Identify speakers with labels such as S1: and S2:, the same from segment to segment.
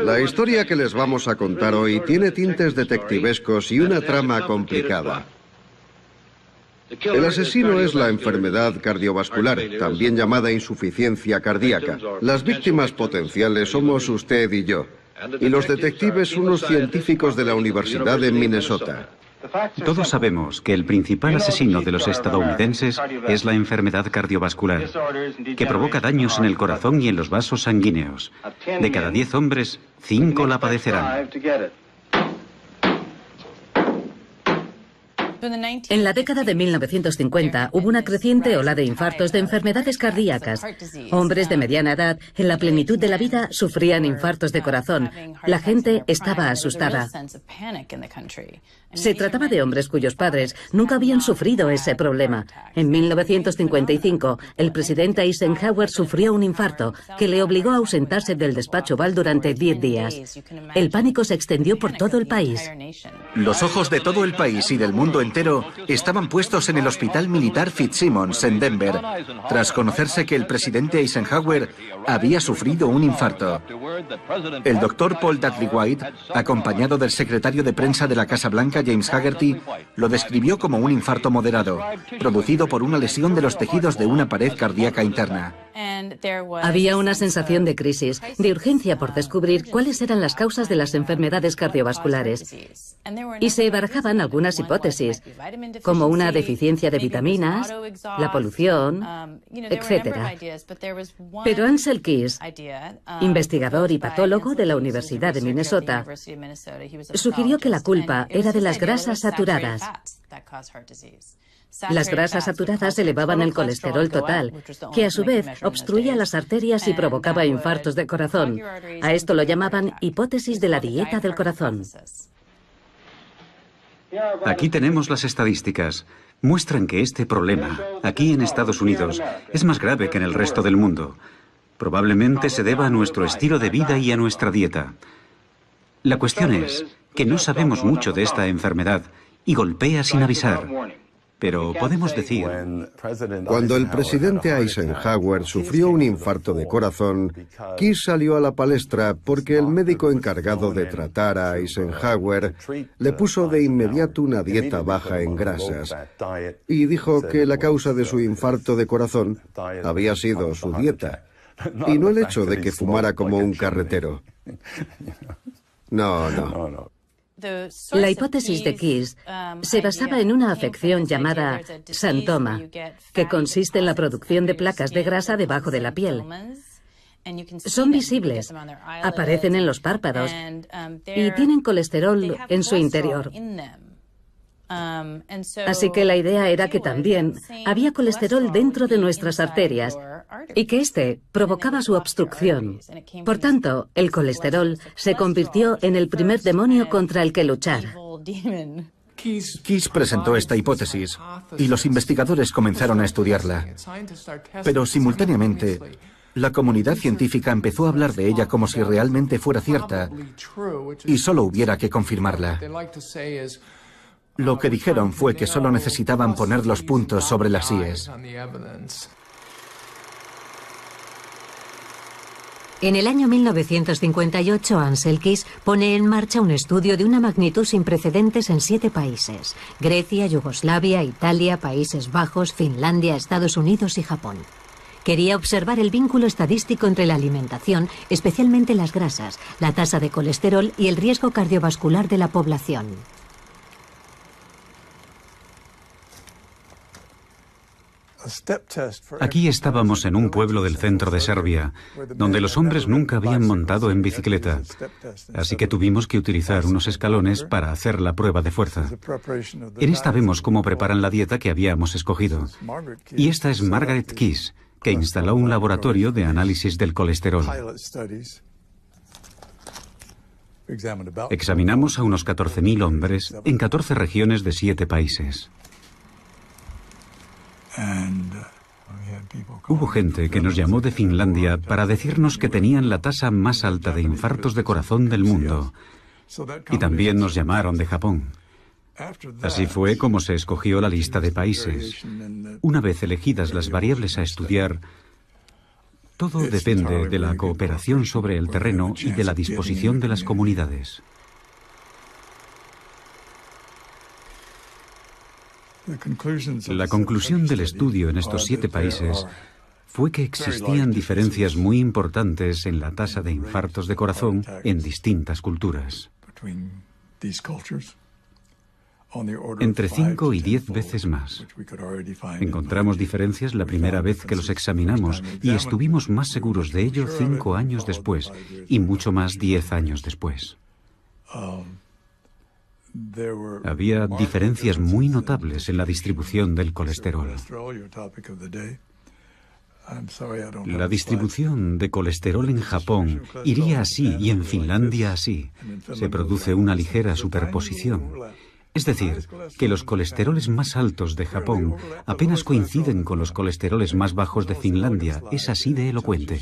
S1: La historia que les vamos a contar hoy tiene tintes detectivescos y una trama complicada. El asesino es la enfermedad cardiovascular, también llamada insuficiencia cardíaca. Las víctimas potenciales somos usted y yo. Y los detectives unos científicos de la Universidad de Minnesota.
S2: Todos sabemos que el principal asesino de los estadounidenses es la enfermedad cardiovascular, que provoca daños en el corazón y en los vasos sanguíneos. De cada 10 hombres, 5 la padecerán.
S3: En la década de 1950 hubo una creciente ola de infartos de enfermedades cardíacas. Hombres de mediana edad, en la plenitud de la vida, sufrían infartos de corazón. La gente estaba asustada. Se trataba de hombres cuyos padres nunca habían sufrido ese problema. En 1955, el presidente Eisenhower sufrió un infarto que le obligó a ausentarse del despacho Oval durante 10 días. El pánico se extendió por todo el país.
S4: Los ojos de todo el país y del mundo entero estaban puestos en el Hospital Militar Fitzsimmons en Denver, tras conocerse que el presidente Eisenhower había sufrido un infarto. El doctor Paul Dudley White, acompañado del secretario de prensa de la Casa Blanca, James Haggerty, lo describió como un infarto moderado, producido por una lesión de los tejidos de una pared cardíaca interna.
S3: Había una sensación de crisis, de urgencia por descubrir cuáles eran las causas de las enfermedades cardiovasculares. Y se barajaban algunas hipótesis, como una deficiencia de vitaminas, la polución, etc. Pero Ansel Keys, investigador y patólogo de la Universidad de Minnesota, sugirió que la culpa era de las grasas saturadas. Las grasas saturadas elevaban el colesterol total, que a su vez obstruía las arterias y provocaba infartos de corazón. A esto lo llamaban hipótesis de la dieta del corazón.
S2: Aquí tenemos las estadísticas. Muestran que este problema, aquí en Estados Unidos, es más grave que en el resto del mundo. Probablemente se deba a nuestro estilo de vida y a nuestra dieta. La cuestión es que no sabemos mucho de esta enfermedad y golpea sin avisar. Pero podemos decir...
S1: Cuando el presidente Eisenhower sufrió un infarto de corazón, Keys salió a la palestra porque el médico encargado de tratar a Eisenhower le puso de inmediato una dieta baja en grasas y dijo que la causa de su infarto de corazón había sido su dieta y no el hecho de que fumara como un carretero. No.
S3: La hipótesis de Keys se basaba en una afección llamada xantoma, que consiste en la producción de placas de grasa debajo de la piel. Son visibles, aparecen en los párpados y tienen colesterol en su interior. Así que la idea era que también había colesterol dentro de nuestras arterias y que este provocaba su obstrucción. Por tanto, el colesterol se convirtió en el primer demonio contra el que luchar.
S4: Keys presentó esta hipótesis y los investigadores comenzaron a estudiarla. Pero simultáneamente, la comunidad científica empezó a hablar de ella como si realmente fuera cierta y solo hubiera que confirmarla. Lo que dijeron fue que solo necesitaban poner los puntos sobre las íes.
S5: En el año 1958, Ansel Keys pone en marcha un estudio de una magnitud sin precedentes en 7 países: Grecia, Yugoslavia, Italia, Países Bajos, Finlandia, Estados Unidos y Japón. Quería observar el vínculo estadístico entre la alimentación, especialmente las grasas, la tasa de colesterol y el riesgo cardiovascular de la población.
S2: Aquí estábamos en un pueblo del centro de Serbia, donde los hombres nunca habían montado en bicicleta, así que tuvimos que utilizar unos escalones para hacer la prueba de fuerza. En esta vemos cómo preparan la dieta que habíamos escogido. Y esta es Margaret Keys, que instaló un laboratorio de análisis del colesterol. Examinamos a unos 14.000 hombres en 14 regiones de 7 países. Hubo gente que nos llamó de Finlandia para decirnos que tenían la tasa más alta de infartos de corazón del mundo. Y también nos llamaron de Japón. Así fue como se escogió la lista de países. Una vez elegidas las variables a estudiar, Todo depende de la cooperación sobre el terreno y de la disposición de las comunidades. La conclusión del estudio en estos 7 países fue que existían diferencias muy importantes en la tasa de infartos de corazón en distintas culturas. Entre 5 y 10 veces más. Encontramos diferencias la primera vez que los examinamos y estuvimos más seguros de ello 5 años después y mucho más 10 años después. Había diferencias muy notables en la distribución del colesterol. La distribución de colesterol en Japón iría así y en Finlandia así. Se produce una ligera superposición. Es decir, que los colesteroles más altos de Japón apenas coinciden con los colesteroles más bajos de Finlandia. Es así de elocuente.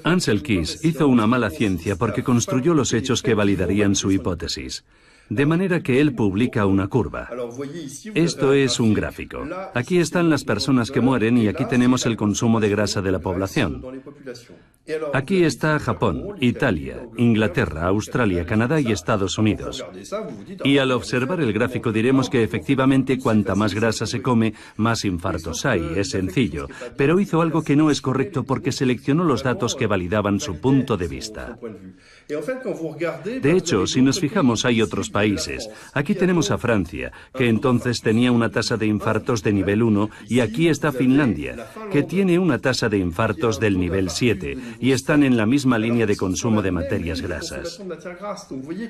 S6: Ansel Keys hizo una mala ciencia porque construyó los hechos que validarían su hipótesis. De manera que él publica una curva. Esto es un gráfico. Aquí están las personas que mueren y aquí tenemos el consumo de grasa de la población. Aquí está Japón, Italia, Inglaterra, Australia, Canadá y Estados Unidos. Y al observar el gráfico diremos que efectivamente cuanta más grasa se come, más infartos hay. Es sencillo. Pero hizo algo que no es correcto porque seleccionó los datos que validaban su punto de vista. De hecho, si nos fijamos, hay otros países. Aquí tenemos a Francia, que entonces tenía una tasa de infartos de nivel 1, y aquí está Finlandia, que tiene una tasa de infartos del nivel 7, y están en la misma línea de consumo de materias grasas.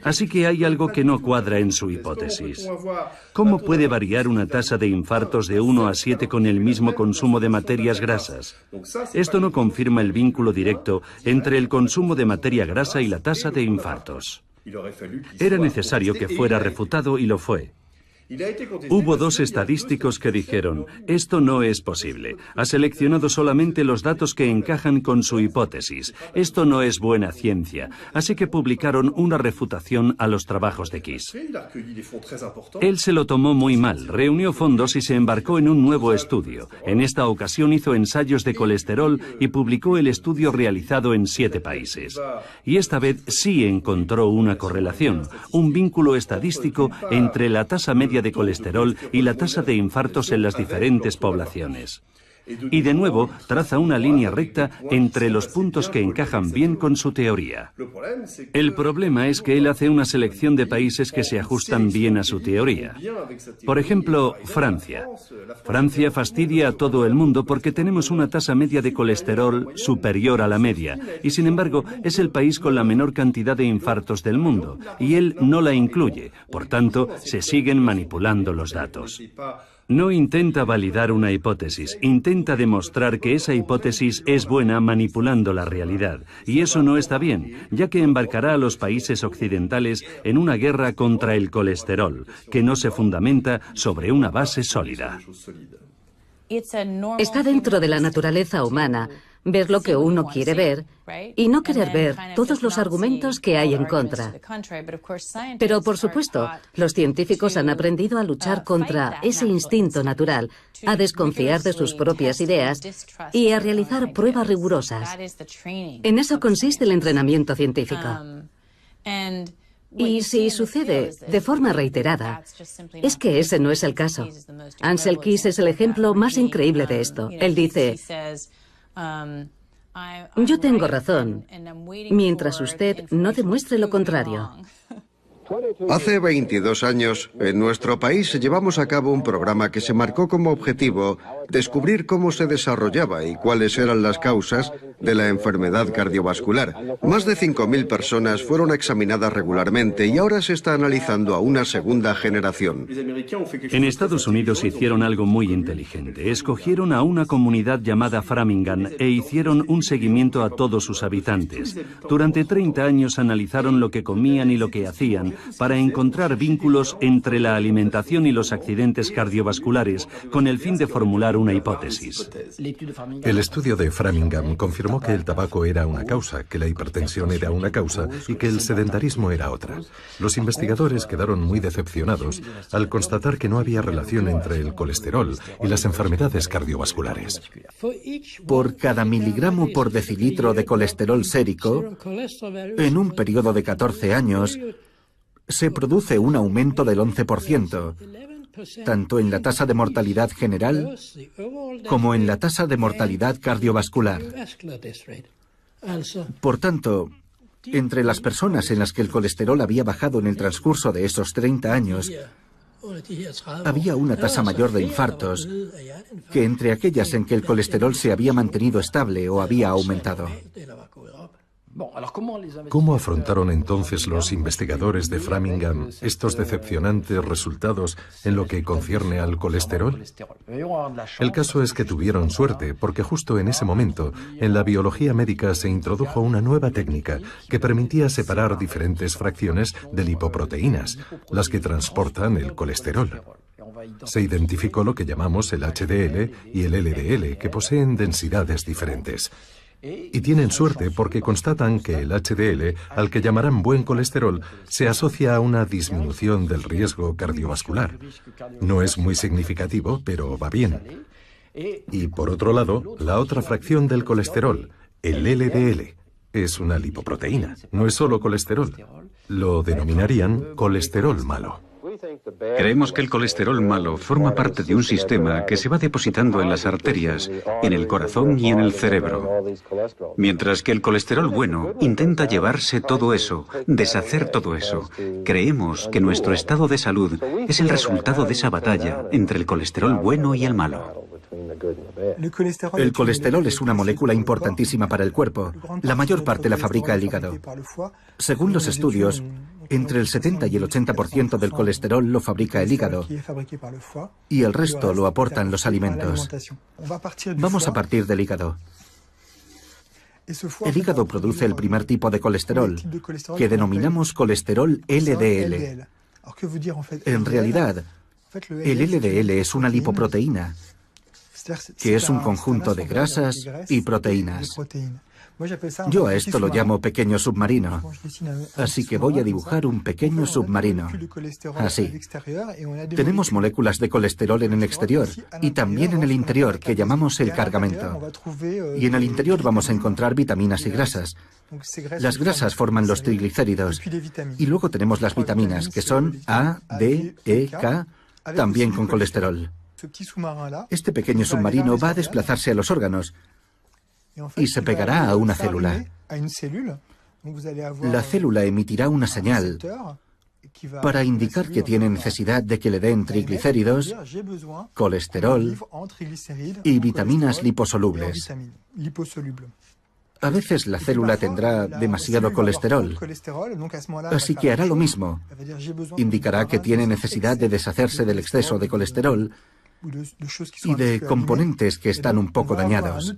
S6: Así que hay algo que no cuadra en su hipótesis. ¿Cómo puede variar una tasa de infartos de 1 a 7 con el mismo consumo de materias grasas? Esto no confirma el vínculo directo entre el consumo de materia grasa y la tasa de infartos. Era necesario que fuera refutado y lo fue. Hubo 2 estadísticos que dijeron, esto no es posible. Ha seleccionado solamente los datos que encajan con su hipótesis. Esto no es buena ciencia. Así que publicaron una refutación a los trabajos de Keys. Él se lo tomó muy mal, reunió fondos y se embarcó en un nuevo estudio. En esta ocasión hizo ensayos de colesterol y publicó el estudio realizado en 7 países. Y esta vez sí encontró una correlación, un vínculo estadístico entre la tasa media de colesterol y la tasa de infartos en las diferentes poblaciones. Y de nuevo traza una línea recta entre los puntos que encajan bien con su teoría. El problema es que él hace una selección de países que se ajustan bien a su teoría. Por ejemplo, Francia. Francia fastidia a todo el mundo porque tenemos una tasa media de colesterol superior a la media, y sin embargo es el país con la menor cantidad de infartos del mundo, y él no la incluye. Por tanto, se siguen manipulando los datos. No intenta validar una hipótesis, intenta demostrar que esa hipótesis es buena manipulando la realidad. Y eso no está bien, ya que embarcará a los países occidentales en una guerra contra el colesterol, que no se fundamenta sobre una base sólida.
S3: Está dentro de la naturaleza humana ver lo que uno quiere ver y no querer ver todos los argumentos que hay en contra. Pero, por supuesto, los científicos han aprendido a luchar contra ese instinto natural, a desconfiar de sus propias ideas y a realizar pruebas rigurosas. En eso consiste el entrenamiento científico. Y si sucede de forma reiterada, es que ese no es el caso. Ansel Keys es el ejemplo más increíble de esto. Él dice, yo tengo razón, mientras usted no demuestre lo contrario.
S1: Hace 22 años, en nuestro país llevamos a cabo un programa que se marcó como objetivo descubrir cómo se desarrollaba y cuáles eran las causas de la enfermedad cardiovascular. Más de 5.000 personas fueron examinadas regularmente y ahora se está analizando a una segunda generación.
S6: En Estados Unidos hicieron algo muy inteligente. Escogieron a una comunidad llamada Framingham e hicieron un seguimiento a todos sus habitantes. Durante 30 años analizaron lo que comían y lo que hacían para encontrar vínculos entre la alimentación y los accidentes cardiovasculares con el fin de formular una hipótesis.
S7: El estudio de Framingham confirmó que el tabaco era una causa, que la hipertensión era una causa y que el sedentarismo era otra. Los investigadores quedaron muy decepcionados al constatar que no había relación entre el colesterol y las enfermedades cardiovasculares.
S4: Por cada miligramo por decilitro de colesterol sérico, en un periodo de 14 años, se produce un aumento del 11%, tanto en la tasa de mortalidad general como en la tasa de mortalidad cardiovascular. Por tanto, entre las personas en las que el colesterol había bajado en el transcurso de esos 30 años, había una tasa mayor de infartos que entre aquellas en que el colesterol se había mantenido estable o había aumentado.
S7: ¿Cómo afrontaron entonces los investigadores de Framingham estos decepcionantes resultados en lo que concierne al colesterol? El caso es que tuvieron suerte porque justo en ese momento en la biología médica se introdujo una nueva técnica que permitía separar diferentes fracciones de lipoproteínas, las que transportan el colesterol. Se identificó lo que llamamos el HDL y el LDL, que poseen densidades diferentes. Y tienen suerte porque constatan que el HDL, al que llamarán buen colesterol, se asocia a una disminución del riesgo cardiovascular. No es muy significativo, pero va bien. Y por otro lado, la otra fracción del colesterol, el LDL, es una lipoproteína, no es solo colesterol. Lo denominarían colesterol malo.
S2: Creemos que el colesterol malo forma parte de un sistema que se va depositando en las arterias, en el corazón y en el cerebro. Mientras que el colesterol bueno intenta llevarse todo eso, deshacer todo eso. Creemos que nuestro estado de salud es el resultado de esa batalla entre el colesterol bueno y el malo.
S4: El colesterol es una molécula importantísima para el cuerpo. La mayor parte la fabrica el hígado. Según los estudios, entre el 70 y el 80% del colesterol lo fabrica el hígado y el resto lo aportan los alimentos. Vamos a partir del hígado. El hígado produce el primer tipo de colesterol, que denominamos colesterol LDL. En realidad, el LDL es una lipoproteína, que es un conjunto de grasas y proteínas. Yo a esto lo llamo pequeño submarino, así que voy a dibujar un pequeño submarino. Así. Tenemos moléculas de colesterol en el exterior y también en el interior, que llamamos el cargamento. Y en el interior vamos a encontrar vitaminas y grasas. Las grasas forman los triglicéridos. Y luego tenemos las vitaminas, que son A, D, E, K, también con colesterol. Este pequeño submarino va a desplazarse a los órganos y se pegará a una célula. La célula emitirá una señal para indicar que tiene necesidad de que le den triglicéridos, colesterol y vitaminas liposolubles. A veces la célula tendrá demasiado colesterol, así que hará lo mismo. Indicará que tiene necesidad de deshacerse del exceso de colesterol y de componentes que están un poco dañados.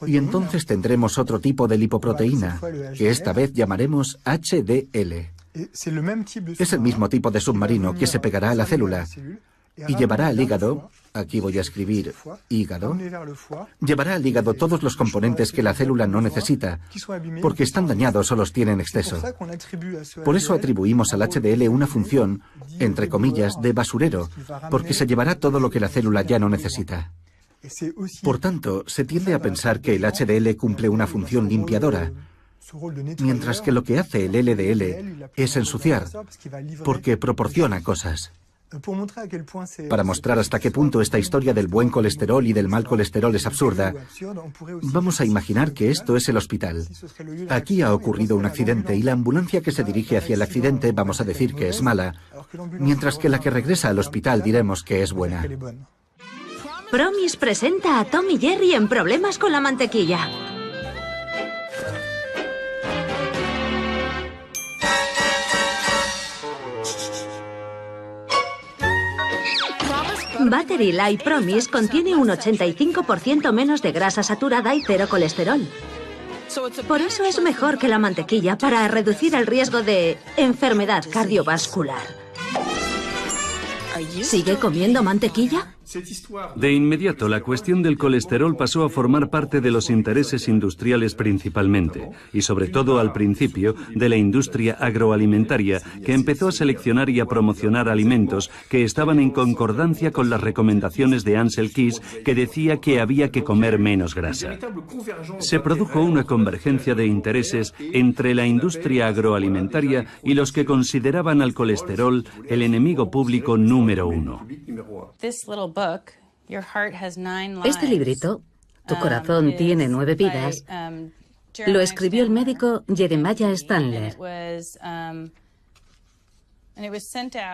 S4: Y entonces tendremos otro tipo de lipoproteína, que esta vez llamaremos HDL. Es el mismo tipo de submarino que se pegará a la célula y llevará al hígado, aquí voy a escribir hígado, llevará al hígado todos los componentes que la célula no necesita, porque están dañados o los tiene en exceso. Por eso atribuimos al HDL una función, entre comillas, de basurero, porque se llevará todo lo que la célula ya no necesita. Por tanto, se tiende a pensar que el HDL cumple una función limpiadora, mientras que lo que hace el LDL es ensuciar, porque proporciona cosas. Para mostrar hasta qué punto esta historia del buen colesterol y del mal colesterol es absurda, vamos a imaginar que esto es el hospital. Aquí ha ocurrido un accidente y la ambulancia que se dirige hacia el accidente vamos a decir que es mala, mientras que la que regresa al hospital diremos que es buena.
S8: Promis presenta a Tom y Jerry en Problemas con la mantequilla. Battery Light Promise contiene un 85% menos de grasa saturada y cero colesterol. Por eso es mejor que la mantequilla para reducir el riesgo de enfermedad cardiovascular. ¿Sigue comiendo mantequilla?
S6: De inmediato, la cuestión del colesterol pasó a formar parte de los intereses industriales principalmente, y sobre todo al principio de la industria agroalimentaria, que empezó a seleccionar y a promocionar alimentos que estaban en concordancia con las recomendaciones de Ancel Keys, que decía que había que comer menos grasa. Se produjo una convergencia de intereses entre la industria agroalimentaria y los que consideraban al colesterol el enemigo público número uno.
S3: Este librito, Tu corazón tiene 9 vidas, lo escribió el médico Jeremiah Stanley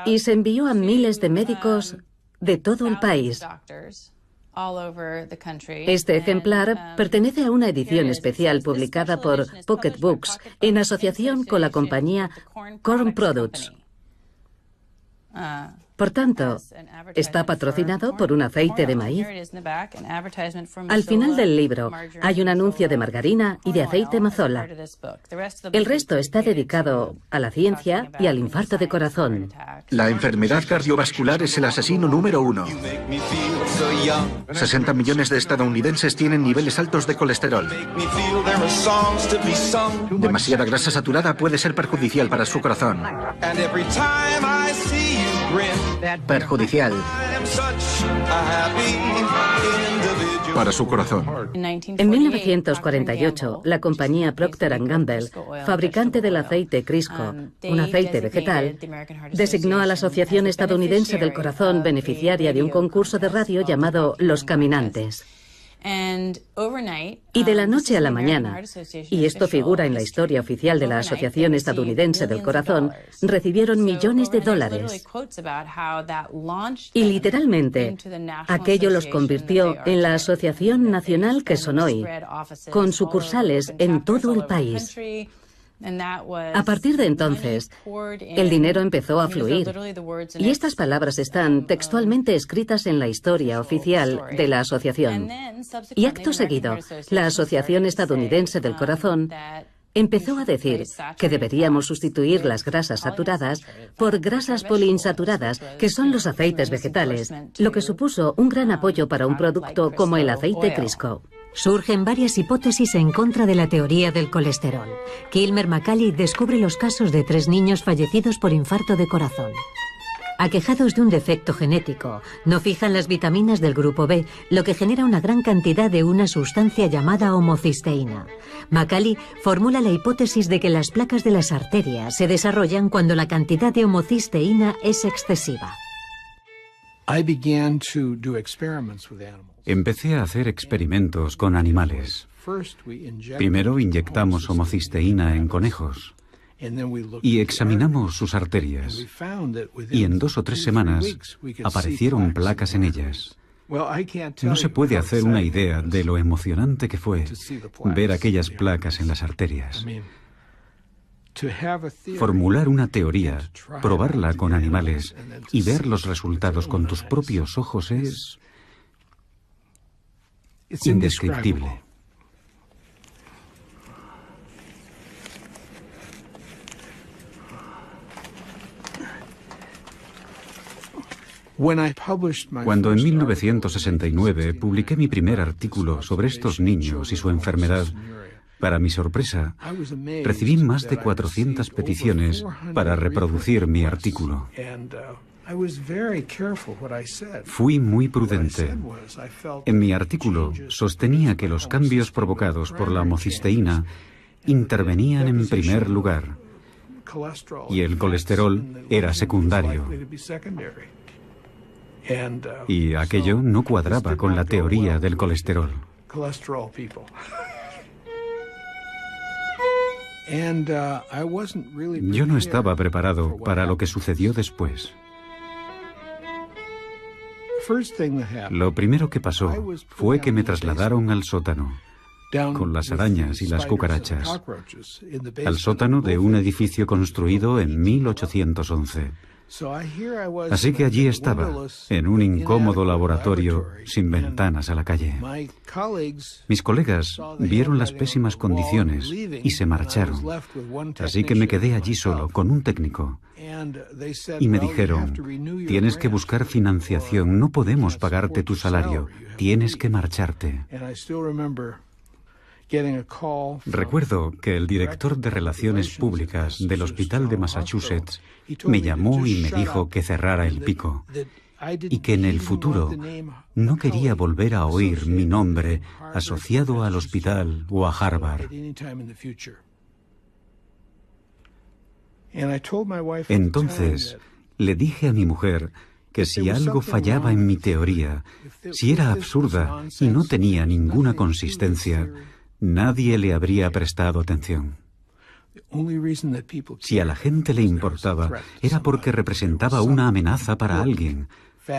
S3: y se envió a miles de médicos de todo el país. Este ejemplar pertenece a una edición especial publicada por Pocket Books en asociación con la compañía Corn Products. Por tanto, está patrocinado por un aceite de maíz. Al final del libro hay un anuncio de margarina y de aceite mazola. El resto está dedicado a la ciencia y al infarto de corazón.
S4: La enfermedad cardiovascular es el asesino número 1. 60 millones de estadounidenses tienen niveles altos de colesterol. Demasiada grasa saturada puede ser perjudicial para su corazón. Perjudicial para su corazón.
S3: En 1948, la compañía Procter & Gamble, fabricante del aceite Crisco, un aceite vegetal, designó a la Asociación Estadounidense del Corazón beneficiaria de un concurso de radio llamado Los Caminantes. Y de la noche a la mañana, y esto figura en la historia oficial de la Asociación Estadounidense del Corazón, recibieron millones de dólares. Y literalmente, aquello los convirtió en la Asociación Nacional que son hoy, con sucursales en todo el país. A partir de entonces, el dinero empezó a fluir, y estas palabras están textualmente escritas en la historia oficial de la asociación. Y acto seguido, la Asociación Estadounidense del Corazón empezó a decir que deberíamos sustituir las grasas saturadas por grasas poliinsaturadas, que son los aceites vegetales, lo que supuso un gran apoyo para un producto como el aceite Crisco.
S5: Surgen varias hipótesis en contra de la teoría del colesterol. Kilmer McCauley descubre los casos de 3 niños fallecidos por infarto de corazón. Aquejados de un defecto genético, no fijan las vitaminas del grupo B, lo que genera una gran cantidad de una sustancia llamada homocisteína. McCauley formula la hipótesis de que las placas de las arterias se desarrollan cuando la cantidad de homocisteína es excesiva.
S2: Empecé a hacer experimentos con animales. Primero inyectamos homocisteína en conejos y examinamos sus arterias. Y en 2 o 3 semanas aparecieron placas en ellas. No se puede hacer una idea de lo emocionante que fue ver aquellas placas en las arterias. Formular una teoría, probarla con animales y ver los resultados con tus propios ojos es indescriptible. Cuando en 1969 publiqué mi primer artículo sobre estos niños y su enfermedad, para mi sorpresa, recibí más de 400 peticiones para reproducir mi artículo. Fui muy prudente. En mi artículo sostenía que los cambios provocados por la homocisteína intervenían en primer lugar y el colesterol era secundario. Y aquello no cuadraba con la teoría del colesterol. Yo no estaba preparado para lo que sucedió después. Lo primero que pasó fue que me trasladaron al sótano, con las arañas y las cucarachas, al sótano de un edificio construido en 1811. Así que allí estaba, en un incómodo laboratorio sin ventanas a la calle. Mis colegas vieron las pésimas condiciones y se marcharon. Así que me quedé allí solo, con un técnico. Y me dijeron, tienes que buscar financiación, no podemos pagarte tu salario, tienes que marcharte. Recuerdo que el director de Relaciones Públicas del Hospital de Massachusetts me llamó y me dijo que cerrara el pico y que en el futuro no quería volver a oír mi nombre asociado al hospital o a Harvard. Entonces le dije a mi mujer que si algo fallaba en mi teoría, si era absurda y no tenía ninguna consistencia, nadie le habría prestado atención. Si a la gente le importaba, era porque representaba una amenaza para alguien,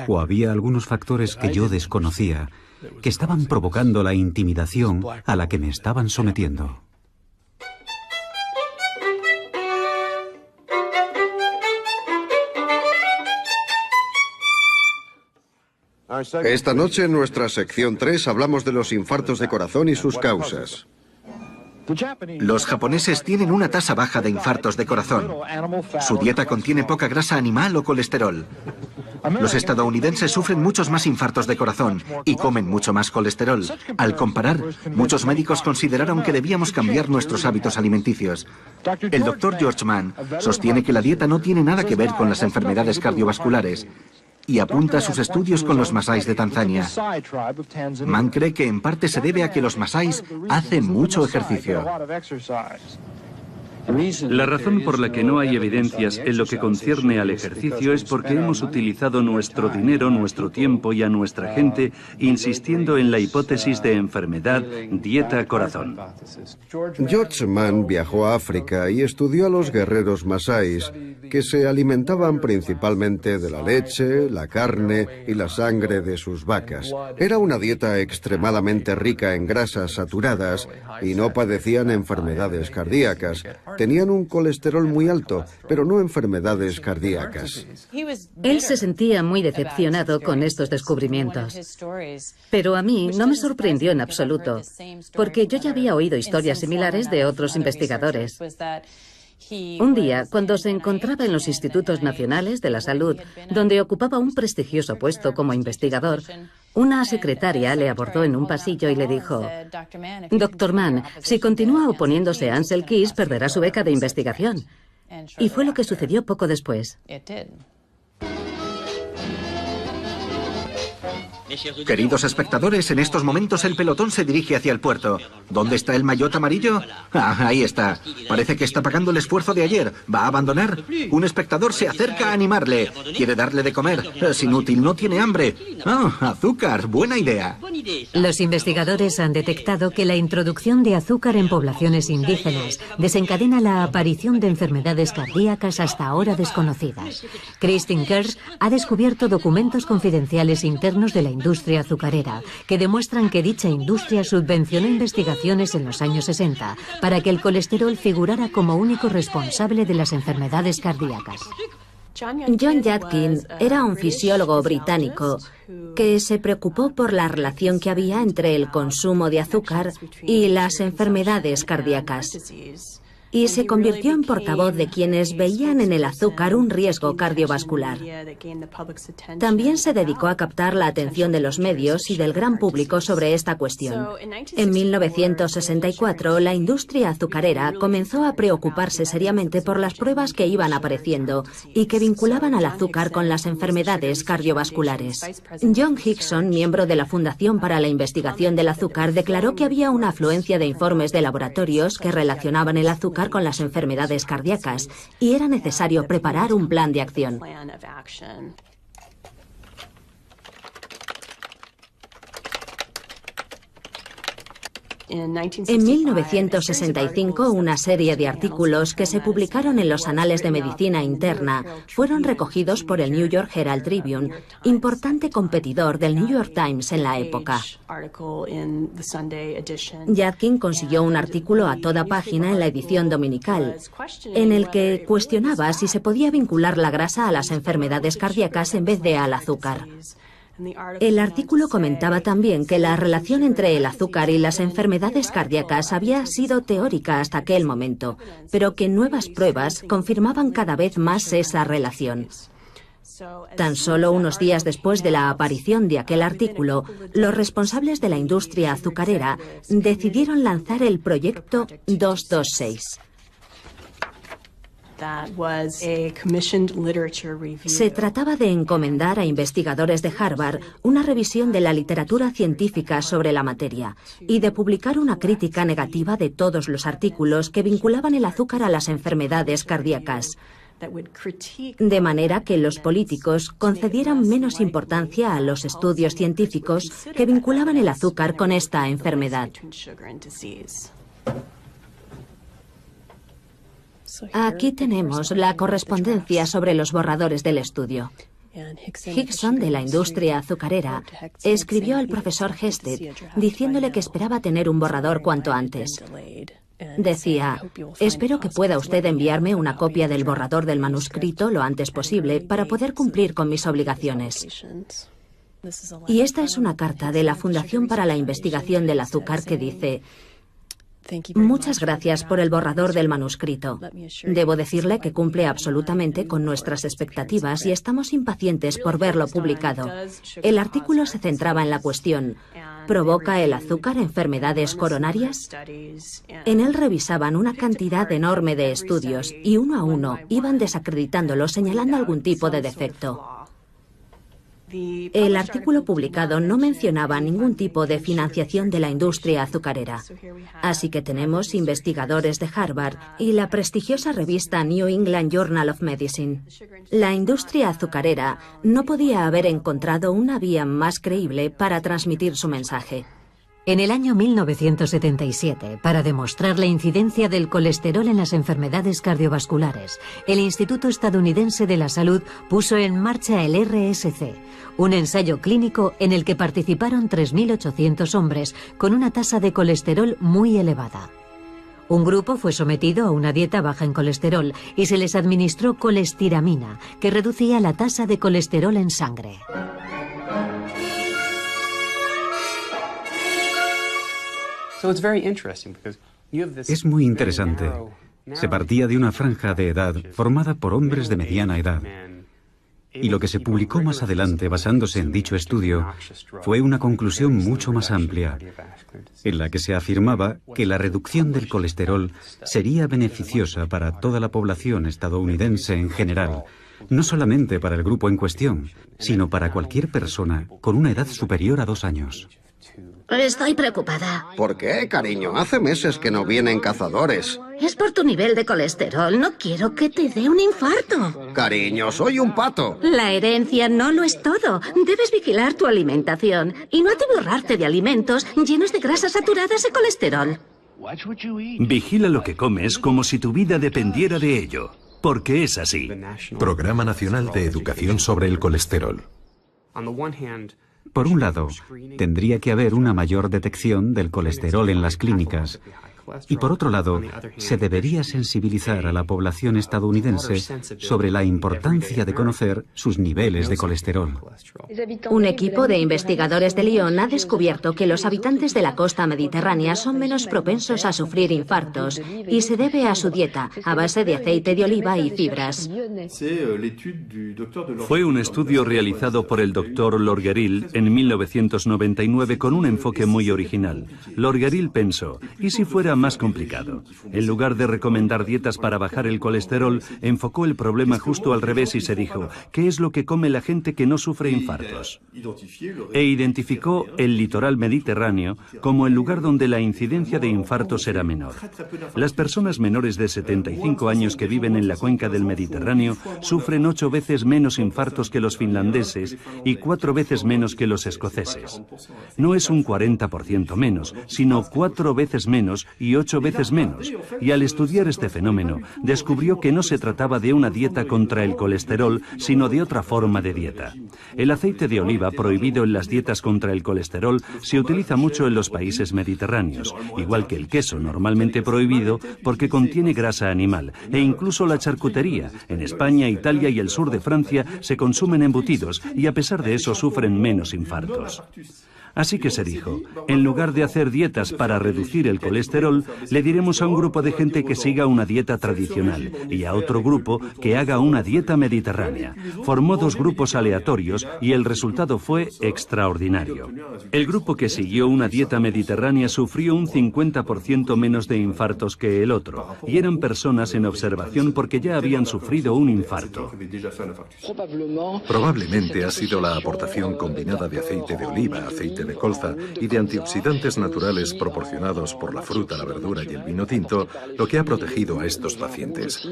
S2: o había algunos factores que yo desconocía, que estaban provocando la intimidación a la que me estaban sometiendo.
S1: Esta noche en nuestra sección 3 hablamos de los infartos de corazón y sus causas.
S4: Los japoneses tienen una tasa baja de infartos de corazón. Su dieta contiene poca grasa animal o colesterol. Los estadounidenses sufren muchos más infartos de corazón y comen mucho más colesterol. Al comparar, muchos médicos consideraron que debíamos cambiar nuestros hábitos alimenticios. El doctor George Mann sostiene que la dieta no tiene nada que ver con las enfermedades cardiovasculares y apunta sus estudios con los masáis de Tanzania. Mann cree que en parte se debe a que los masáis hacen mucho ejercicio.
S6: La razón por la que no hay evidencias en lo que concierne al ejercicio es porque hemos utilizado nuestro dinero, nuestro tiempo y a nuestra gente insistiendo en la hipótesis de enfermedad, dieta, corazón.
S1: George Mann viajó a África y estudió a los guerreros masáis, que se alimentaban principalmente de la leche, la carne y la sangre de sus vacas. Era una dieta extremadamente rica en grasas saturadas y no padecían enfermedades cardíacas. Tenían un colesterol muy alto, pero no enfermedades cardíacas.
S3: Él se sentía muy decepcionado con estos descubrimientos. Pero a mí no me sorprendió en absoluto, porque yo ya había oído historias similares de otros investigadores. Un día, cuando se encontraba en los Institutos Nacionales de la Salud, donde ocupaba un prestigioso puesto como investigador, una secretaria le abordó en un pasillo y le dijo: «Dr. Mann, si continúa oponiéndose a Ansel Keys, perderá su beca de investigación». Y fue lo que sucedió poco después.
S4: Queridos espectadores, en estos momentos el pelotón se dirige hacia el puerto. ¿Dónde está el maillot amarillo? Ah, ahí está. Parece que está pagando el esfuerzo de ayer. ¿Va a abandonar? Un espectador se acerca a animarle. Quiere darle de comer. Es inútil, no tiene hambre. Ah, azúcar. Buena idea.
S5: Los investigadores han detectado que la introducción de azúcar en poblaciones indígenas desencadena la aparición de enfermedades cardíacas hasta ahora desconocidas. Kristin Kers ha descubierto documentos confidenciales internos de la industria azucarera que demuestran que dicha industria subvencionó investigaciones en los años 60 para que el colesterol figurara como único responsable de las enfermedades cardíacas.
S8: John Yadkin era un fisiólogo británico que se preocupó por la relación que había entre el consumo de azúcar y las enfermedades cardíacas. Y se convirtió en portavoz de quienes veían en el azúcar un riesgo cardiovascular. También se dedicó a captar la atención de los medios y del gran público sobre esta cuestión. En 1964, la industria azucarera comenzó a preocuparse seriamente por las pruebas que iban apareciendo y que vinculaban al azúcar con las enfermedades cardiovasculares. John Hickson, miembro de la Fundación para la Investigación del Azúcar, declaró que había una afluencia de informes de laboratorios que relacionaban el azúcar con las enfermedades cardíacas y era necesario preparar un plan de acción. En 1965, una serie de artículos que se publicaron en los Anales de Medicina Interna fueron recogidos por el New York Herald Tribune, importante competidor del New York Times en la época. Yadkin consiguió un artículo a toda página en la edición dominical, en el que cuestionaba si se podía vincular la grasa a las enfermedades cardíacas en vez de al azúcar. El artículo comentaba también que la relación entre el azúcar y las enfermedades cardíacas había sido teórica hasta aquel momento, pero que nuevas pruebas confirmaban cada vez más esa relación. Tan solo unos días después de la aparición de aquel artículo, los responsables de la industria azucarera decidieron lanzar el proyecto 226. Se trataba de encomendar a investigadores de Harvard una revisión de la literatura científica sobre la materia y de publicar una crítica negativa de todos los artículos que vinculaban el azúcar a las enfermedades cardíacas, de manera que los políticos concedieran menos importancia a los estudios científicos que vinculaban el azúcar con esta enfermedad. Aquí tenemos la correspondencia sobre los borradores del estudio. Hickson, de la industria azucarera, escribió al profesor Hested diciéndole que esperaba tener un borrador cuanto antes. Decía: espero que pueda usted enviarme una copia del borrador del manuscrito lo antes posible para poder cumplir con mis obligaciones. Y esta es una carta de la Fundación para la Investigación del Azúcar que dice: muchas gracias por el borrador del manuscrito. Debo decirle que cumple absolutamente con nuestras expectativas y estamos impacientes por verlo publicado. El artículo se centraba en la cuestión: ¿provoca el azúcar enfermedades coronarias? En él revisaban una cantidad enorme de estudios y uno a uno iban desacreditándolos señalando algún tipo de defecto. El artículo publicado no mencionaba ningún tipo de financiación de la industria azucarera. Así que tenemos investigadores de Harvard y la prestigiosa revista New England Journal of Medicine. La industria azucarera no podía haber encontrado una vía más creíble para transmitir su mensaje.
S5: En el año 1977, para demostrar la incidencia del colesterol en las enfermedades cardiovasculares, el Instituto Estadounidense de la Salud puso en marcha el RSC, un ensayo clínico en el que participaron 3.800 hombres con una tasa de colesterol muy elevada. Un grupo fue sometido a una dieta baja en colesterol y se les administró colestiramina, que reducía la tasa de colesterol en sangre.
S2: Es muy interesante. Se partía de una franja de edad formada por hombres de mediana edad. Y lo que se publicó más adelante basándose en dicho estudio fue una conclusión mucho más amplia, en la que se afirmaba que la reducción del colesterol sería beneficiosa para toda la población estadounidense en general, no solamente para el grupo en cuestión, sino para cualquier persona con una edad superior a 2 años.
S3: Estoy preocupada.
S1: ¿Por qué, cariño? Hace meses que no vienen cazadores.
S3: Es por tu nivel de colesterol. No quiero que te dé un infarto.
S1: Cariño, soy un pato.
S3: La herencia no lo es todo. Debes vigilar tu alimentación y no atiborrarte de alimentos llenos de grasas saturadas y colesterol.
S6: Vigila lo que comes como si tu vida dependiera de ello, porque es así.
S7: Programa Nacional de Educación sobre el Colesterol.
S2: Por un lado, tendría que haber una mayor detección del colesterol en las clínicas. Y por otro lado, se debería sensibilizar a la población estadounidense sobre la importancia de conocer sus niveles de colesterol.
S8: Un equipo de investigadores de Lyon ha descubierto que los habitantes de la costa mediterránea son menos propensos a sufrir infartos y se debe a su dieta a base de aceite de oliva y fibras.
S6: Fue un estudio realizado por el Dr. Lorgeril en 1999 con un enfoque muy original. Lorgeril pensó: ¿y si fuera era más complicado. En lugar de recomendar dietas para bajar el colesterol, enfocó el problema justo al revés y se dijo, ¿qué es lo que come la gente que no sufre infartos? E identificó el litoral mediterráneo como el lugar donde la incidencia de infartos era menor. Las personas menores de 75 años que viven en la cuenca del Mediterráneo sufren 8 veces menos infartos que los finlandeses y 4 veces menos que los escoceses. No es un 40% menos, sino 4 veces menos y 8 veces menos. Y al estudiar este fenómeno, descubrió que no se trataba de una dieta contra el colesterol, sino de otra forma de dieta. El aceite de oliva, prohibido en las dietas contra el colesterol, se utiliza mucho en los países mediterráneos, igual que el queso, normalmente prohibido porque contiene grasa animal, e incluso la charcutería. En España, Italia y el sur de Francia se consumen embutidos y a pesar de eso sufren menos infartos. Así que se dijo, en lugar de hacer dietas para reducir el colesterol, le diremos a un grupo de gente que siga una dieta tradicional y a otro grupo que haga una dieta mediterránea. Formó 2 grupos aleatorios y el resultado fue extraordinario. El grupo que siguió una dieta mediterránea sufrió un 50% menos de infartos que el otro, y eran personas en observación porque ya habían sufrido un infarto.
S7: Probablemente ha sido la aportación combinada de aceite de oliva, aceite de colza y de antioxidantes naturales proporcionados por la fruta, la verdura y el vino tinto lo que ha protegido a estos pacientes.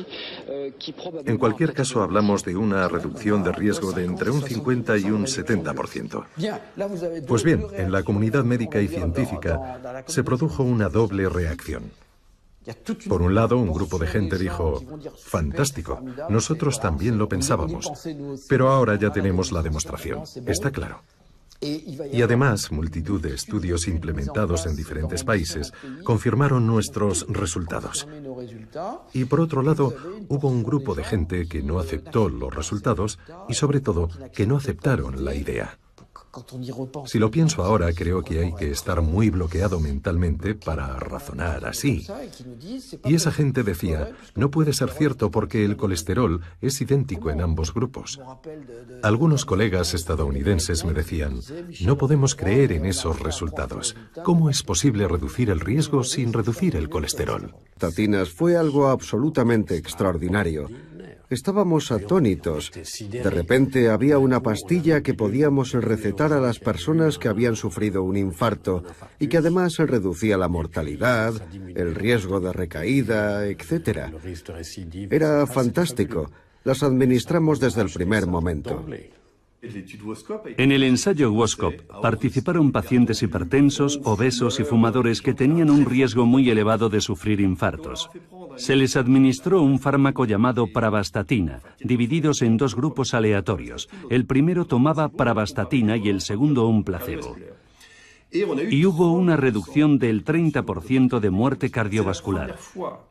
S7: En cualquier caso, hablamos de una reducción de riesgo de entre un 50 y un 70%. Pues bien, en la comunidad médica y científica se produjo una doble reacción. Por un lado, un grupo de gente dijo, fantástico, nosotros también lo pensábamos, pero ahora ya tenemos la demostración, está claro. Y además, multitud de estudios implementados en diferentes países confirmaron nuestros resultados. Y por otro lado, hubo un grupo de gente que no aceptó los resultados y sobre todo que no aceptaron la idea. Si lo pienso ahora, creo que hay que estar muy bloqueado mentalmente para razonar así. Y esa gente decía, no puede ser cierto porque el colesterol es idéntico en ambos grupos. Algunos colegas estadounidenses me decían, no podemos creer en esos resultados. ¿Cómo es posible reducir el riesgo sin reducir el colesterol?
S1: Tatinas fue algo absolutamente extraordinario. Estábamos atónitos. De repente había una pastilla que podíamos recetar a las personas que habían sufrido un infarto y que además reducía la mortalidad, el riesgo de recaída, etc. Era fantástico. Las administramos desde el primer momento.
S6: En el ensayo WOSCOP participaron pacientes hipertensos, obesos y fumadores que tenían un riesgo muy elevado de sufrir infartos. Se les administró un fármaco llamado pravastatina, divididos en 2 grupos aleatorios. El primero tomaba pravastatina y el segundo un placebo. Y hubo una reducción del 30% de muerte cardiovascular.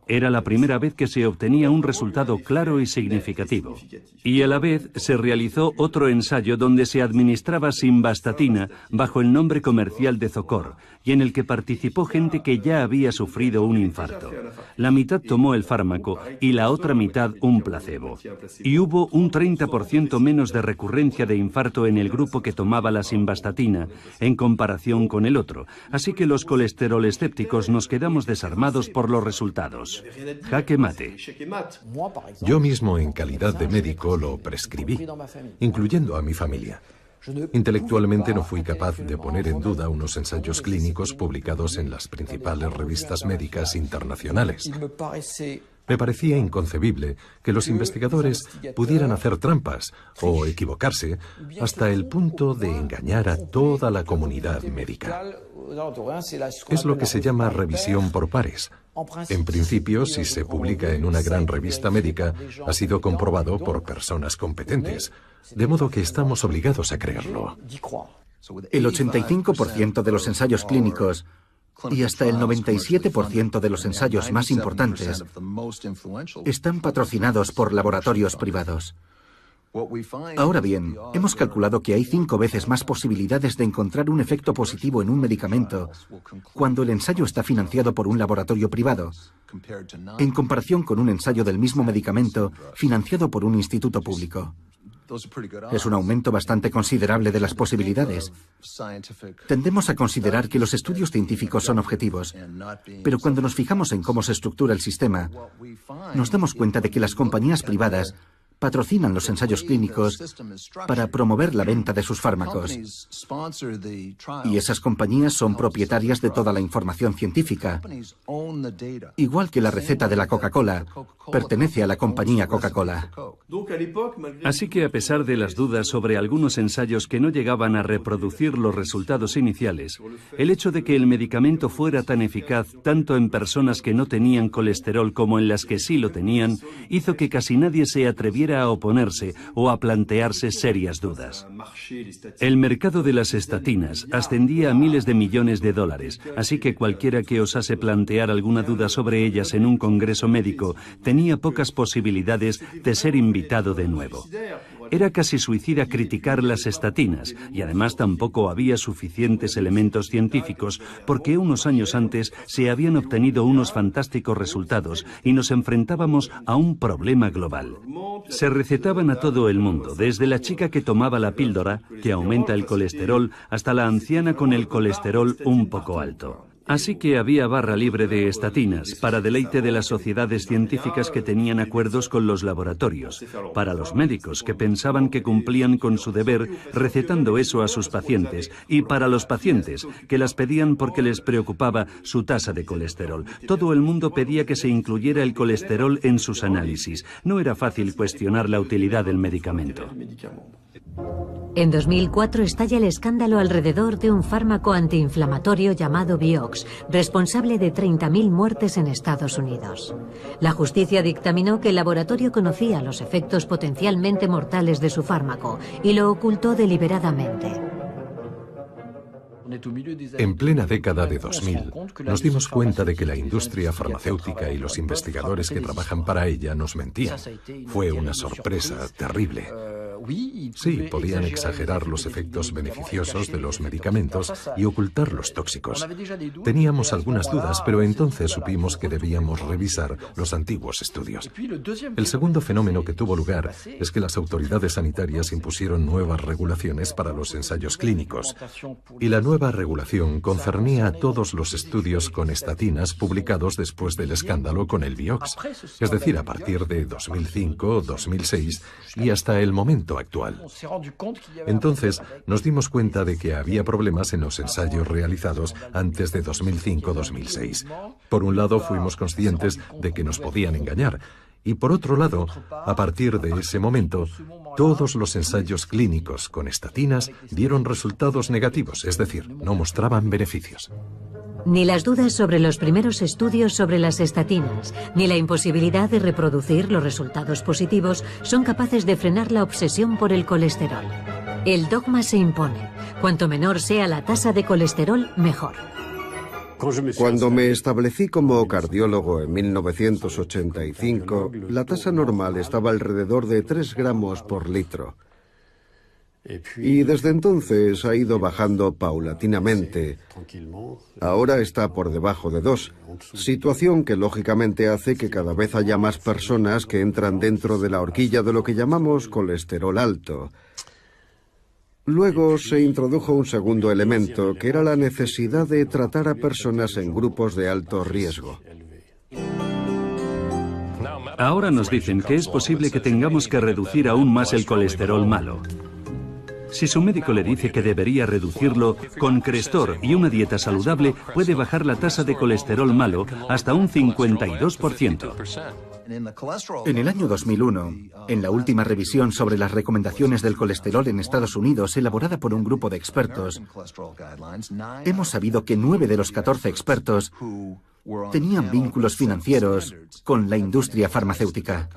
S6: Era la primera vez que se obtenía un resultado claro y significativo. Y a la vez se realizó otro ensayo donde se administraba simvastatina bajo el nombre comercial de Zocor, y en el que participó gente que ya había sufrido un infarto. La mitad tomó el fármaco y la otra mitad un placebo. Y hubo un 30% menos de recurrencia de infarto en el grupo que tomaba la simvastatina en comparación con el otro, así que los colesterol escépticos nos quedamos desarmados por los resultados. Jaque mate.
S7: Yo mismo, en calidad de médico, lo prescribí, incluyendo a mi familia. Intelectualmente no fui capaz de poner en duda unos ensayos clínicos publicados en las principales revistas médicas internacionales. Me parecía inconcebible que los investigadores pudieran hacer trampas o equivocarse hasta el punto de engañar a toda la comunidad médica. Es lo que se llama revisión por pares. En principio, si se publica en una gran revista médica, ha sido comprobado por personas competentes, de modo que estamos obligados a creerlo.
S9: El 85% de los ensayos clínicos y hasta el 97% de los ensayos más importantes están patrocinados por laboratorios privados. Ahora bien, hemos calculado que hay 5 veces más posibilidades de encontrar un efecto positivo en un medicamento cuando el ensayo está financiado por un laboratorio privado, en comparación con un ensayo del mismo medicamento financiado por un instituto público. Es un aumento bastante considerable de las posibilidades. Tendemos a considerar que los estudios científicos son objetivos, pero cuando nos fijamos en cómo se estructura el sistema, nos damos cuenta de que las compañías privadas patrocinan los ensayos clínicos para promover la venta de sus fármacos. Y esas compañías son propietarias de toda la información científica. Igual que la receta de la Coca-Cola pertenece a la compañía Coca-Cola.
S6: Así que a pesar de las dudas sobre algunos ensayos que no llegaban a reproducir los resultados iniciales, el hecho de que el medicamento fuera tan eficaz tanto en personas que no tenían colesterol como en las que sí lo tenían, hizo que casi nadie se atreviera a oponerse o a plantearse serias dudas. El mercado de las estatinas ascendía a miles de millones de dólares, así que cualquiera que osase plantear alguna duda sobre ellas en un congreso médico tenía pocas posibilidades de ser invitado de nuevo. Era casi suicida criticar las estatinas y además tampoco había suficientes elementos científicos porque unos años antes se habían obtenido unos fantásticos resultados y nos enfrentábamos a un problema global. Se recetaban a todo el mundo, desde la chica que tomaba la píldora, que aumenta el colesterol, hasta la anciana con el colesterol un poco alto. Así que había barra libre de estatinas, para deleite de las sociedades científicas que tenían acuerdos con los laboratorios, para los médicos que pensaban que cumplían con su deber recetando eso a sus pacientes, y para los pacientes que las pedían porque les preocupaba su tasa de colesterol. Todo el mundo pedía que se incluyera el colesterol en sus análisis. No era fácil cuestionar la utilidad del medicamento.
S5: En 2004 estalla el escándalo alrededor de un fármaco antiinflamatorio llamado Vioxx, responsable de 30.000 muertes en Estados Unidos. La justicia dictaminó que el laboratorio conocía los efectos potencialmente mortales de su fármaco y lo ocultó deliberadamente.
S7: En plena década de 2000, nos dimos cuenta de que la industria farmacéutica y los investigadores que trabajan para ella nos mentían. Fue una sorpresa terrible. Sí, podían exagerar los efectos beneficiosos de los medicamentos y ocultar los tóxicos. Teníamos algunas dudas, pero entonces supimos que debíamos revisar los antiguos estudios. El segundo fenómeno que tuvo lugar es que las autoridades sanitarias impusieron nuevas regulaciones para los ensayos clínicos. Y la nueva regulación concernía a todos los estudios con estatinas publicados después del escándalo con el Vioxx, es decir, a partir de 2005, 2006 y hasta el momento actual. Entonces, nos dimos cuenta de que había problemas en los ensayos realizados antes de 2005-2006. Por un lado, fuimos conscientes de que nos podían engañar, y por otro lado, a partir de ese momento, todos los ensayos clínicos con estatinas dieron resultados negativos, es decir, no mostraban beneficios.
S5: Ni las dudas sobre los primeros estudios sobre las estatinas, ni la imposibilidad de reproducir los resultados positivos son capaces de frenar la obsesión por el colesterol. El dogma se impone. Cuanto menor sea la tasa de colesterol, mejor.
S1: Cuando me establecí como cardiólogo en 1985, la tasa normal estaba alrededor de 3 gramos por litro. Y desde entonces ha ido bajando paulatinamente. Ahora está por debajo de 2, situación que lógicamente hace que cada vez haya más personas que entran dentro de la horquilla de lo que llamamos colesterol alto. Luego se introdujo un segundo elemento, que era la necesidad de tratar a personas en grupos de alto riesgo.
S6: Ahora nos dicen que es posible que tengamos que reducir aún más el colesterol malo. Si su médico le dice que debería reducirlo, con Crestor y una dieta saludable puede bajar la tasa de colesterol malo hasta un 52%.
S9: En el año 2001, en la última revisión sobre las recomendaciones del colesterol en Estados Unidos, elaborada por un grupo de expertos, hemos sabido que 9 de los 14 expertos tenían vínculos financieros con la industria farmacéutica.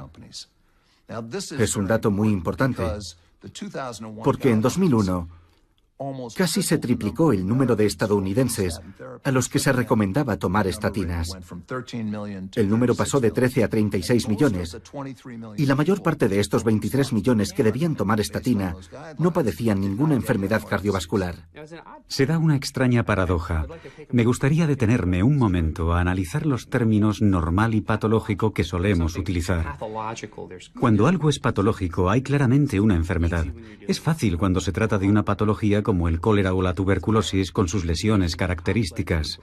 S9: Es un dato muy importante, porque en 2001 Casi se triplicó el número de estadounidenses a los que se recomendaba tomar estatinas. El número pasó de 13 a 36 millones, y la mayor parte de estos 23 millones que debían tomar estatina no padecían ninguna enfermedad cardiovascular.
S2: Se da una extraña paradoja. Me gustaría detenerme un momento a analizar los términos normal y patológico que solemos utilizar. Cuando algo es patológico, hay claramente una enfermedad. Es fácil cuando se trata de una patología como el cólera o la tuberculosis con sus lesiones características.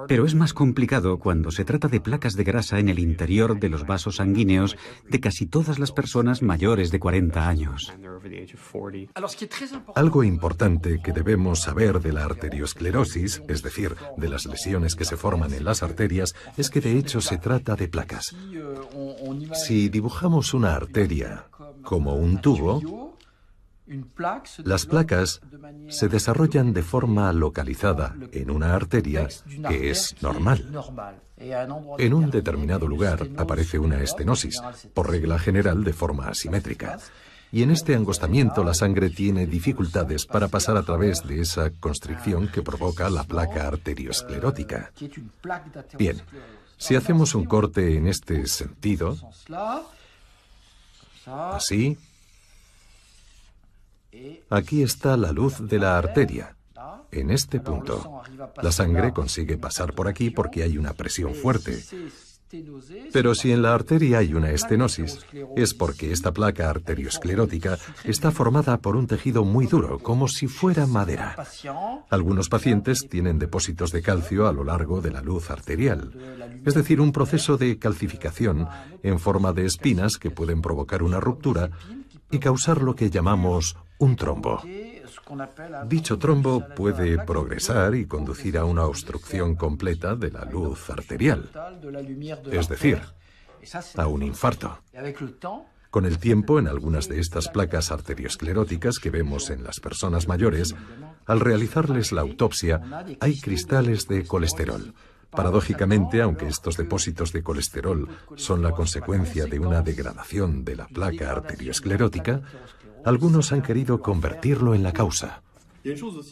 S2: Pero es más complicado cuando se trata de placas de grasa en el interior de los vasos sanguíneos de casi todas las personas mayores de 40 años.
S7: Algo importante que debemos saber de la arteriosclerosis, es decir, de las lesiones que se forman en las arterias, es que de hecho se trata de placas. Si dibujamos una arteria como un tubo, las placas se desarrollan de forma localizada en una arteria que es normal. En un determinado lugar aparece una estenosis, por regla general de forma asimétrica. Y en este angostamiento la sangre tiene dificultades para pasar a través de esa constricción que provoca la placa arteriosclerótica. Bien, si hacemos un corte en este sentido, así, aquí está la luz de la arteria, en este punto. La sangre consigue pasar por aquí porque hay una presión fuerte. Pero si en la arteria hay una estenosis, es porque esta placa arteriosclerótica está formada por un tejido muy duro, como si fuera madera. Algunos pacientes tienen depósitos de calcio a lo largo de la luz arterial, es decir, un proceso de calcificación en forma de espinas que pueden provocar una ruptura y causar lo que llamamos un trombo. Dicho trombo puede progresar y conducir a una obstrucción completa de la luz arterial, es decir, a un infarto. Con el tiempo, en algunas de estas placas arterioscleróticas que vemos en las personas mayores, al realizarles la autopsia, hay cristales de colesterol. Paradójicamente, aunque estos depósitos de colesterol son la consecuencia de una degradación de la placa arteriosclerótica, algunos han querido convertirlo en la causa.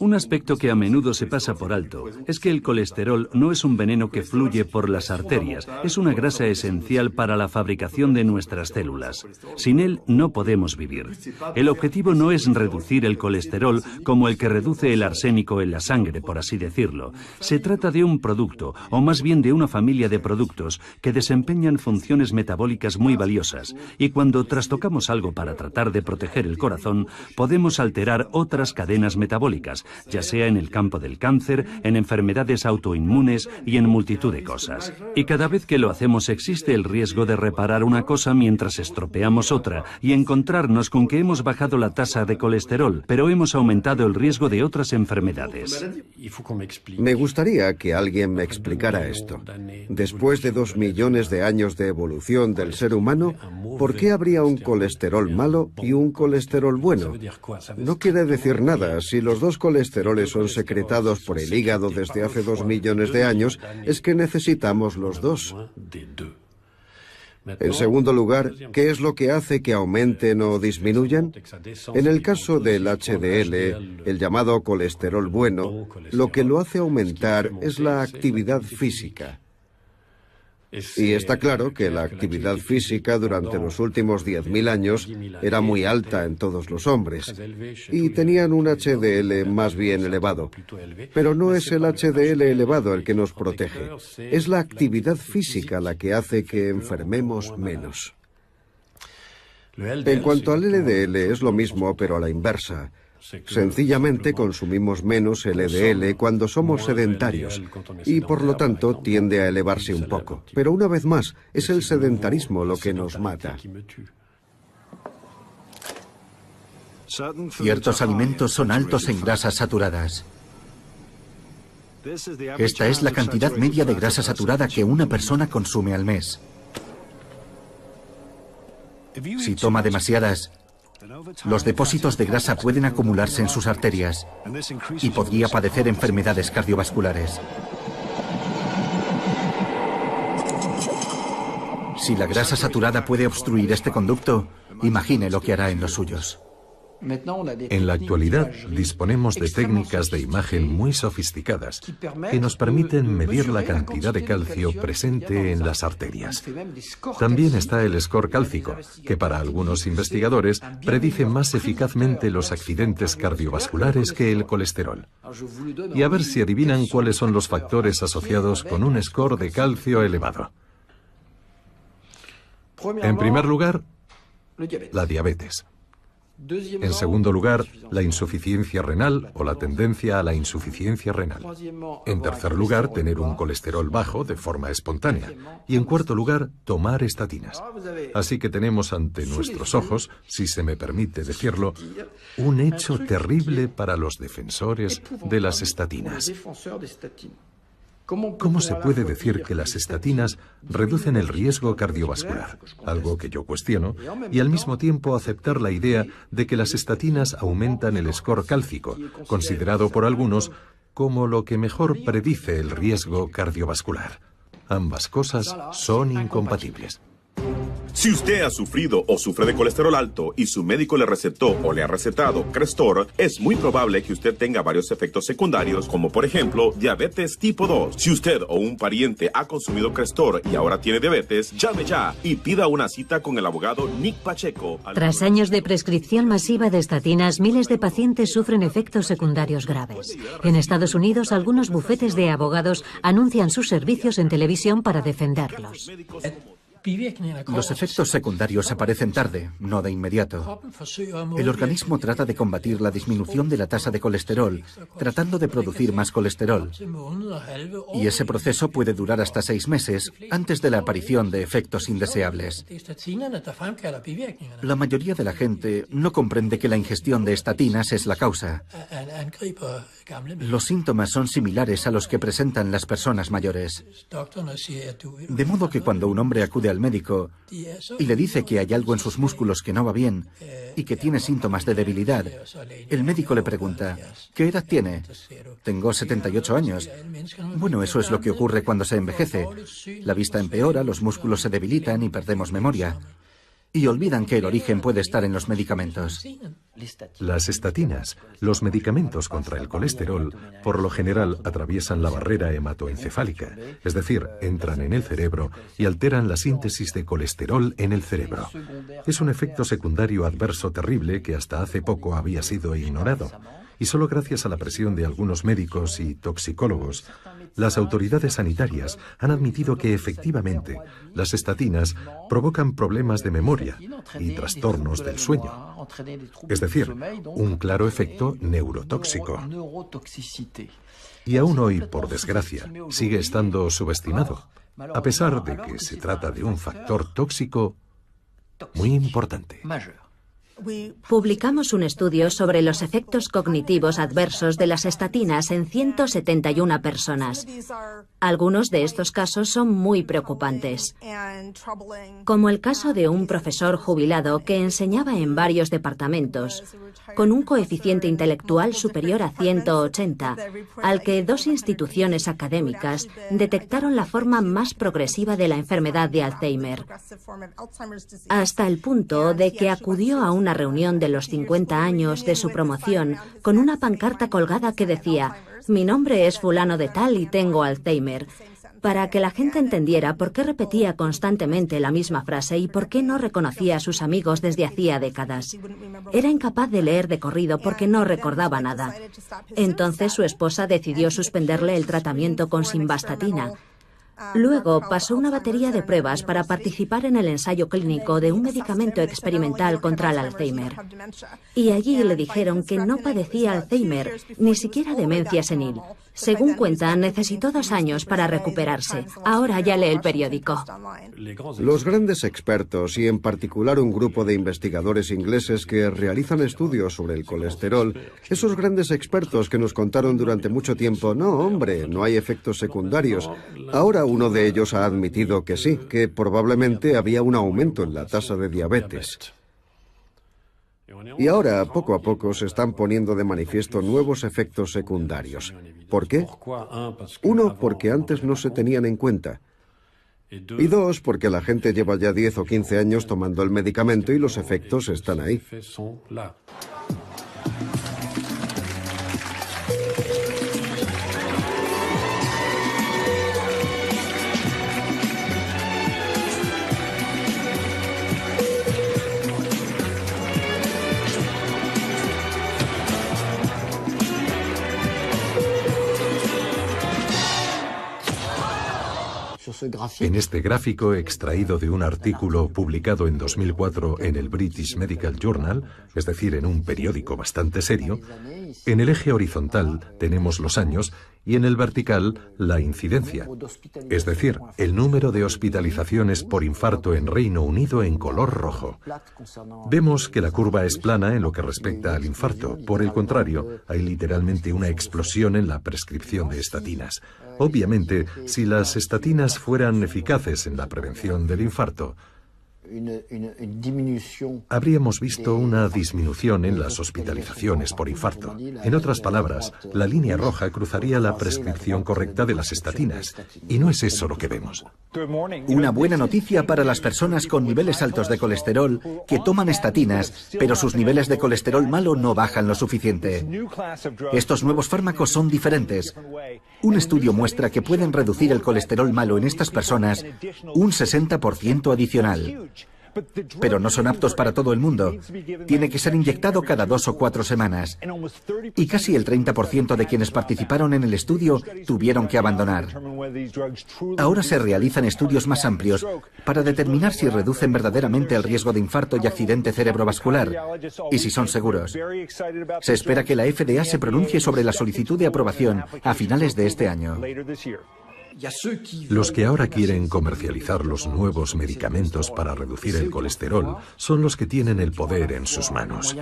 S6: Un aspecto que a menudo se pasa por alto es que el colesterol no es un veneno que fluye por las arterias, es una grasa esencial para la fabricación de nuestras células. Sin él no podemos vivir. El objetivo no es reducir el colesterol como el que reduce el arsénico en la sangre, por así decirlo. Se trata de un producto, o más bien de una familia de productos que desempeñan funciones metabólicas muy valiosas, y cuando trastocamos algo para tratar de proteger el corazón, podemos alterar otras cadenas metabólicas, ya sea en el campo del cáncer, en enfermedades autoinmunes y en multitud de cosas. Y cada vez que lo hacemos existe el riesgo de reparar una cosa mientras estropeamos otra y encontrarnos con que hemos bajado la tasa de colesterol, pero hemos aumentado el riesgo de otras enfermedades.
S1: Me gustaría que alguien me explicara esto. Después de 2 millones de años de evolución del ser humano, ¿por qué habría un colesterol malo y un colesterol bueno? No quiere decir nada. Si los dos colesteroles son secretados por el hígado desde hace 2 millones de años, es que necesitamos los dos. En segundo lugar, ¿qué es lo que hace que aumenten o disminuyan? En el caso del HDL, el llamado colesterol bueno, lo que lo hace aumentar es la actividad física. Y está claro que la actividad física durante los últimos 10.000 años era muy alta en todos los hombres y tenían un HDL más bien elevado. Pero no es el HDL elevado el que nos protege, es la actividad física la que hace que enfermemos menos. En cuanto al LDL es lo mismo pero a la inversa. Sencillamente consumimos menos LDL cuando somos sedentarios y por lo tanto tiende a elevarse un poco. Pero una vez más, es el sedentarismo lo que nos mata.
S9: Ciertos alimentos son altos en grasas saturadas. Esta es la cantidad media de grasa saturada que una persona consume al mes. Si toma demasiadas, los depósitos de grasa pueden acumularse en sus arterias y podría padecer enfermedades cardiovasculares. Si la grasa saturada puede obstruir este conducto, imagine lo que hará en los suyos.
S7: En la actualidad disponemos de técnicas de imagen muy sofisticadas que nos permiten medir la cantidad de calcio presente en las arterias. También está el score cálcico, que para algunos investigadores predice más eficazmente los accidentes cardiovasculares que el colesterol. Y a ver si adivinan cuáles son los factores asociados con un score de calcio elevado. En primer lugar, la diabetes. En segundo lugar, la insuficiencia renal o la tendencia a la insuficiencia renal. En tercer lugar, tener un colesterol bajo de forma espontánea. Y en cuarto lugar, tomar estatinas. Así que tenemos ante nuestros ojos, si se me permite decirlo, un hecho terrible para los defensores de las estatinas. ¿Cómo se puede decir que las estatinas reducen el riesgo cardiovascular? Algo que yo cuestiono, y al mismo tiempo aceptar la idea de que las estatinas aumentan el score cálcico, considerado por algunos como lo que mejor predice el riesgo cardiovascular. Ambas cosas son incompatibles.
S10: Si usted ha sufrido o sufre de colesterol alto y su médico le recetó o le ha recetado Crestor, es muy probable que usted tenga varios efectos secundarios, como por ejemplo diabetes tipo 2. Si usted o un pariente ha consumido Crestor y ahora tiene diabetes, llame ya y pida una cita con el abogado Nick Pacheco.
S5: Tras años de prescripción masiva de estatinas, miles de pacientes sufren efectos secundarios graves. En Estados Unidos, algunos bufetes de abogados anuncian sus servicios en televisión para defenderlos.
S9: Los efectos secundarios aparecen tarde, no de inmediato. El organismo trata de combatir la disminución de la tasa de colesterol, tratando de producir más colesterol. Y ese proceso puede durar hasta 6 meses antes de la aparición de efectos indeseables. La mayoría de la gente no comprende que la ingestión de estatinas es la causa. Los síntomas son similares a los que presentan las personas mayores. De modo que cuando un hombre acude al médico y le dice que hay algo en sus músculos que no va bien y que tiene síntomas de debilidad, el médico le pregunta, ¿qué edad tiene? Tengo 78 años. Bueno, eso es lo que ocurre cuando se envejece. La vista empeora, los músculos se debilitan y perdemos memoria. Y olvidan que el origen puede estar en los medicamentos.
S7: Las estatinas, los medicamentos contra el colesterol, por lo general atraviesan la barrera hematoencefálica, es decir, entran en el cerebro y alteran la síntesis de colesterol en el cerebro. Es un efecto secundario adverso terrible que hasta hace poco había sido ignorado. Y solo gracias a la presión de algunos médicos y toxicólogos, las autoridades sanitarias han admitido que efectivamente las estatinas provocan problemas de memoria y trastornos del sueño. Es decir, un claro efecto neurotóxico. Y aún hoy, por desgracia, sigue estando subestimado, a pesar de que se trata de un factor tóxico muy importante.
S8: Publicamos un estudio sobre los efectos cognitivos adversos de las estatinas en 171 personas. Algunos de estos casos son muy preocupantes, como el caso de un profesor jubilado que enseñaba en varios departamentos, con un coeficiente intelectual superior a 180, al que 2 instituciones académicas detectaron la forma más progresiva de la enfermedad de Alzheimer, hasta el punto de que acudió a una reunión de los 50 años de su promoción con una pancarta colgada que decía: «Mi nombre es fulano de tal y tengo Alzheimer», para que la gente entendiera por qué repetía constantemente la misma frase y por qué no reconocía a sus amigos desde hacía décadas. Era incapaz de leer de corrido porque no recordaba nada. Entonces su esposa decidió suspenderle el tratamiento con simvastatina. Luego pasó una batería de pruebas para participar en el ensayo clínico de un medicamento experimental contra el Alzheimer. Y allí le dijeron que no padecía Alzheimer, ni siquiera demencia senil. Según cuentan, necesitó 2 años para recuperarse. Ahora ya lee el periódico.
S1: Los grandes expertos, y en particular un grupo de investigadores ingleses que realizan estudios sobre el colesterol, esos grandes expertos que nos contaron durante mucho tiempo, no, hombre, no hay efectos secundarios. Ahora uno de ellos ha admitido que sí, que probablemente había un aumento en la tasa de diabetes. Y ahora, poco a poco, se están poniendo de manifiesto nuevos efectos secundarios. ¿Por qué? 1, porque antes no se tenían en cuenta. Y 2, porque la gente lleva ya 10 o 15 años tomando el medicamento y los efectos están ahí.
S7: En este gráfico, extraído de un artículo publicado en 2004 en el British Medical Journal, es decir, en un periódico bastante serio, en el eje horizontal tenemos los años y en el vertical la incidencia, es decir, el número de hospitalizaciones por infarto en Reino Unido en color rojo. Vemos que la curva es plana en lo que respecta al infarto. Por el contrario, hay literalmente una explosión en la prescripción de estatinas. Obviamente, si las estatinas fueran eficaces en la prevención del infarto, habríamos visto una disminución en las hospitalizaciones por infarto. En otras palabras, la línea roja cruzaría la prescripción correcta de las estatinas, y no es eso lo que vemos.
S9: Una buena noticia para las personas con niveles altos de colesterol que toman estatinas, pero sus niveles de colesterol malo no bajan lo suficiente. Estos nuevos fármacos son diferentes. Un estudio muestra que pueden reducir el colesterol malo en estas personas un 60% adicional. Pero no son aptos para todo el mundo. Tiene que ser inyectado cada 2 o 4 semanas. Y casi el 30% de quienes participaron en el estudio tuvieron que abandonar. Ahora se realizan estudios más amplios para determinar si reducen verdaderamente el riesgo de infarto y accidente cerebrovascular, y si son seguros. Se espera que la FDA se pronuncie sobre la solicitud de aprobación a finales de este año.
S7: Los que ahora quieren comercializar los nuevos medicamentos para reducir el colesterol son los que tienen el poder en sus manos.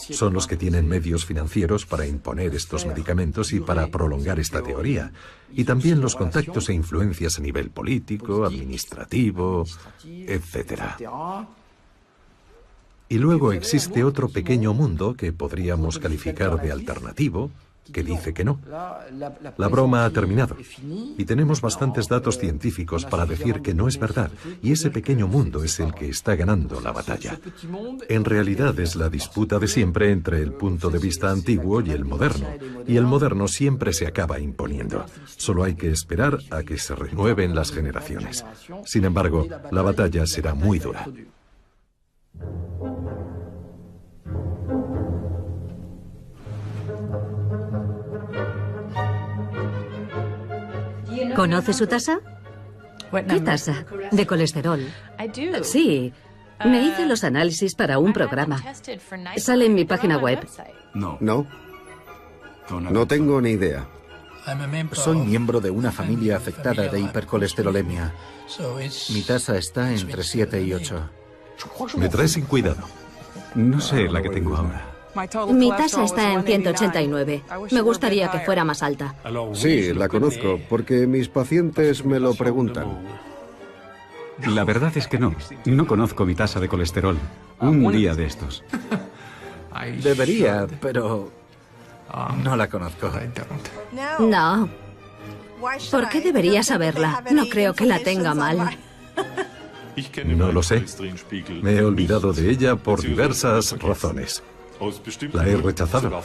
S7: Son los que tienen medios financieros para imponer estos medicamentos y para prolongar esta teoría. Y también los contactos e influencias a nivel político, administrativo, etc. Y luego existe otro pequeño mundo que podríamos calificar de alternativo, que dice que no. La broma ha terminado y tenemos bastantes datos científicos para decir que no es verdad, y ese pequeño mundo es el que está ganando la batalla. En realidad es la disputa de siempre entre el punto de vista antiguo y el moderno siempre se acaba imponiendo. Solo hay que esperar a que se renueven las generaciones. Sin embargo, la batalla será muy dura.
S5: ¿Conoce su tasa?
S3: ¿Qué tasa?
S5: De colesterol.
S3: Sí, me hice los análisis para un programa. Sale en mi página web.
S1: No tengo ni idea.
S9: Soy miembro de una familia afectada de hipercolesterolemia. Mi tasa está entre 7 y 8.
S7: Me trae sin cuidado.
S2: No sé la que tengo ahora.
S8: Mi tasa está en 189. Me gustaría que fuera más alta.
S1: Sí, la conozco, porque mis pacientes me lo preguntan.
S2: La verdad es que no. No conozco mi tasa de colesterol. Un día de estos.
S9: Debería, pero no la conozco.
S8: No. ¿Por qué debería saberla? No creo que la tenga mal.
S7: No lo sé. Me he olvidado de ella por diversas razones. La he rechazado.